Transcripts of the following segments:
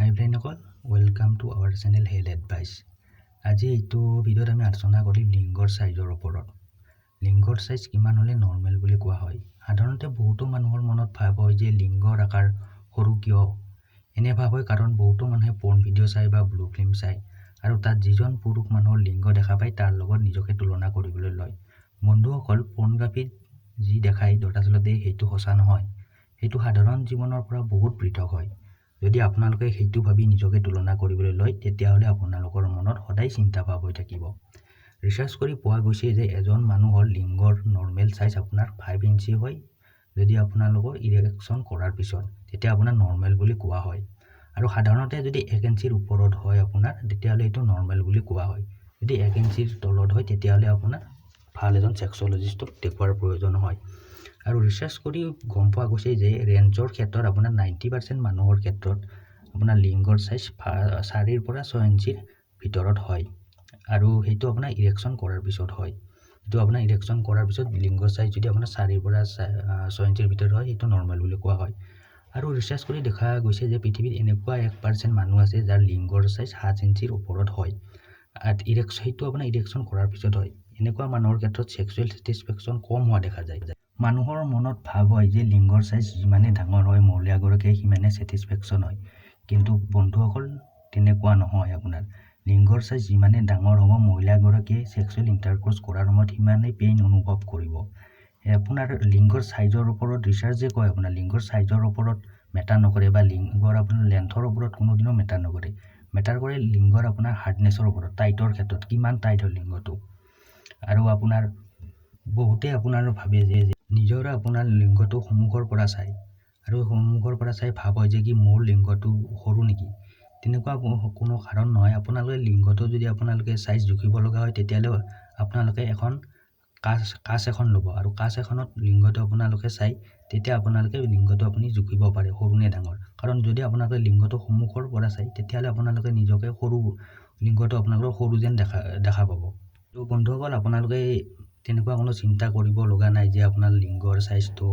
Hi friendসকল, welcome to our channel Health Advice. আজি এইটো ভিডিঅ'ত আমি আলোচনা কৰিম লিংগৰ সাইজৰ ওপৰত। লিংগৰ সাইজ কিমান হলে নৰ্মেল বুলি কোৱা হয়। সাধাৰণতে বহুতো মানুহৰ মনত ভাৱ হয় যে লিংগৰ আকাৰ সৰু কিয়। এনে ভাৱ হয় কাৰণ বহুতো মানুহে পৰ্ন ভিডিঅ' চাই বা ব্লু ফিল্ম চাই আৰু তাত যিজন পুৰুষ মানুহৰ লিংগ দেখা পায় তাৰ লগত নিজকে তুলনা কৰিবলৈ লয়। বন্ধুসকল, পৰ্নোগ্ৰাফিত যি দেখায় দৰাচলতে সেইটো সঁচা নহয়। সেইটো সাধাৰণ জীৱনৰ পৰা বহুত পৃথক হয়। যদি আপোনালোকে সেইটো ভাবি নিজকে তুলনা কৰিবলৈ লয় তেতিয়াহলে আপোনালোকৰ মনত সদায় চিন্তা ভাৱ হৈ থাকিব। ৰিচাৰ্চ কৰি পোৱা গৈছে যে এজন মানুহৰ লিংগৰ নৰ্মেল সাইজ আপোনাৰ 5 ইঞ্চি হয়। যদি আপোনালোকৰ ইৰেকশ্যন কৰাৰ পিছত তেতিয়া আপোনাৰ নৰ্মেল বুলি কোৱা হয়। আৰু সাধাৰণতে যদি 1 ইঞ্চিৰ ওপৰত হয় আপোনাৰ তেতিয়াহলে এইটো নৰ্মেল বুলি কোৱা হয়। যদি 1 ইঞ্চিৰ তলত হয় তেতিয়াহলে আপোনাৰ ভাল এজন সেক্সোলজিষ্টক দেখুৱাৰ প্ৰয়োজন হয়। আৰু ৰিচাৰ্চ কৰি গম পোৱা গৈছে যে ৰেঞ্জৰ ক্ষেত্ৰত আপোনাৰ 90% মানুহৰ ক্ষেত্ৰত আপোনাৰ লিংগৰ সাইজ 4 পৰা 6 ইঞ্চিৰ ভিতৰত হয়। আৰু সেইটো আপোনাৰ ইৰেকশ্যন কৰাৰ পিছত হয়। এইটো আপোনাৰ ইৰেকশ্যন কৰাৰ পিছত লিংগৰ সাইজ যদি আপোনাৰ 4 পৰা 6 ইঞ্চিৰ ভিতৰত হয় সেইটো নৰ্মেল বুলি কোৱা হয়। আৰু ৰিচাৰ্চ কৰি দেখা গৈছে যে পৃথিৱীত এনেকুৱা 1% মানুহ আছে যাৰ লিংগৰ সাইজ 7 ইঞ্চিৰ ওপৰত হয়। সেইটো আপোনাৰ ইৰেকশ্যন কৰাৰ পিছত হয়। এনেকুৱা মানুহৰ ক্ষেত্ৰত সেক্সুৱেল স্যাটিসফ্যাকশন কম হোৱা দেখা যায়। মানুহৰ মনত ভাৱ হয় যে লিংগৰ সাইজ যিমানে ডাঙৰ হয় মহিলাগৰাকীৰ সিমানে স্যাটিসফ্যাকশন হয়। কিন্তু বন্ধুসকল তেনেকুৱা নহয়। আপোনাৰ লিংগৰ সাইজ যিমানে ডাঙৰ হ'ব মহিলাগৰাকীয়ে সেক্সুৱেল ইন্টাৰকোৰ্স কৰাৰ সময়ত সিমানেই পেইন অনুভৱ কৰিব। আপোনাৰ লিংগৰ সাইজৰ ওপৰত ৰিচাৰ্চে কয় আপোনাৰ লিংগৰ সাইজৰ ওপৰত মেটাৰ নকৰে বা লিংগৰ আপোনাৰ লেন্থৰ ওপৰত কোনোদিনও মেটাৰ নকৰে। মেটাৰ কৰে লিংগৰ আপোনাৰ হাৰ্ডনেছৰ ওপৰত, টাইটৰ ক্ষেত্ৰত কিমান টাইট হয় লিংগটো। আৰু আপোনাৰ বহুতে আপোনাৰ ভাবে যে নিজৰ আপোনাৰ লিংগটো সন্মুখৰ পৰা চাই আৰু সন্মুখৰ পৰা চাই ভাব হয় যে কি মোৰ লিংগটো সৰু নেকি। তেনেকুৱা কোনো কাৰণ নহয়। আপোনালোকে লিংগটো যদি আপোনালোকে সাইজ জুখিব লগা হয় তেতিয়ালে আপোনালোকে এখন কাঁচ এখন ল'ব আৰু কাঁচ এখনত লিংগটো আপোনালোকে চাই তেতিয়া আপোনালোকে লিংগটো আপুনি জুখিব পাৰে সৰু নে ডাঙৰ। কাৰণ যদি আপোনালোকে লিংগটো সন্মুখৰ পৰা চাই তেতিয়ালে আপোনালোকে নিজকে সৰু লিংগটো আপোনালোকৰ সৰু যেন দেখা পাব। তো বন্ধুসকল, আপোনালোকে তেনেকুৱা কোনো চিন্তা কৰিব লগা নাই যে আপোনাৰ লিংগৰ সাইজটো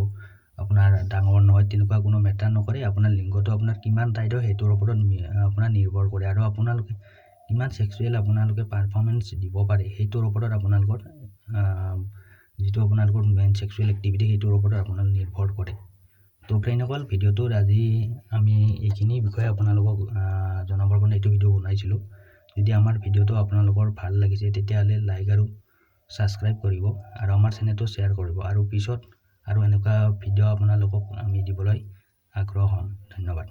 আপোনাৰ ডাঙৰ নহয়। তেনেকুৱা কোনো মেটাৰ নকৰে। আপোনাৰ লিংগটো আপোনাৰ কিমান টাইট হয় সেইটোৰ ওপৰত আপোনাৰ নিৰ্ভৰ কৰে আৰু আপোনালোকে কিমান সেক্সুৱেল আপোনালোকে পাৰফৰ্মেন্স দিব পাৰে সেইটোৰ ওপৰত আপোনালোকৰ যিটো আপোনালোকৰ মেইন সেক্সুৱেল এক্টিভিটি সেইটোৰ ওপৰত আপোনালোক নিৰ্ভৰ কৰে। তো ফ্ৰেণ্ডসকল, ভিডিঅ'টোৰ আজি আমি এইখিনি বিষয়ে আপোনালোকক জনাবৰ কাৰণে এইটো ভিডিঅ' বনাইছিলোঁ। যদি আমাৰ ভিডিঅ'টো আপোনালোকৰ ভাল লাগিছে তেতিয়াহ'লে লাইক আৰু সাবস্ক্ৰাইব কৰিব আৰু আমাৰ চেনেলটো শ্বেয়াৰ কৰিব আৰু পিছত আৰু এনেকুৱা ভিডিঅ' আপোনালোকক আমি দিবলৈ আগ্ৰহ হ'ম। ধন্যবাদ।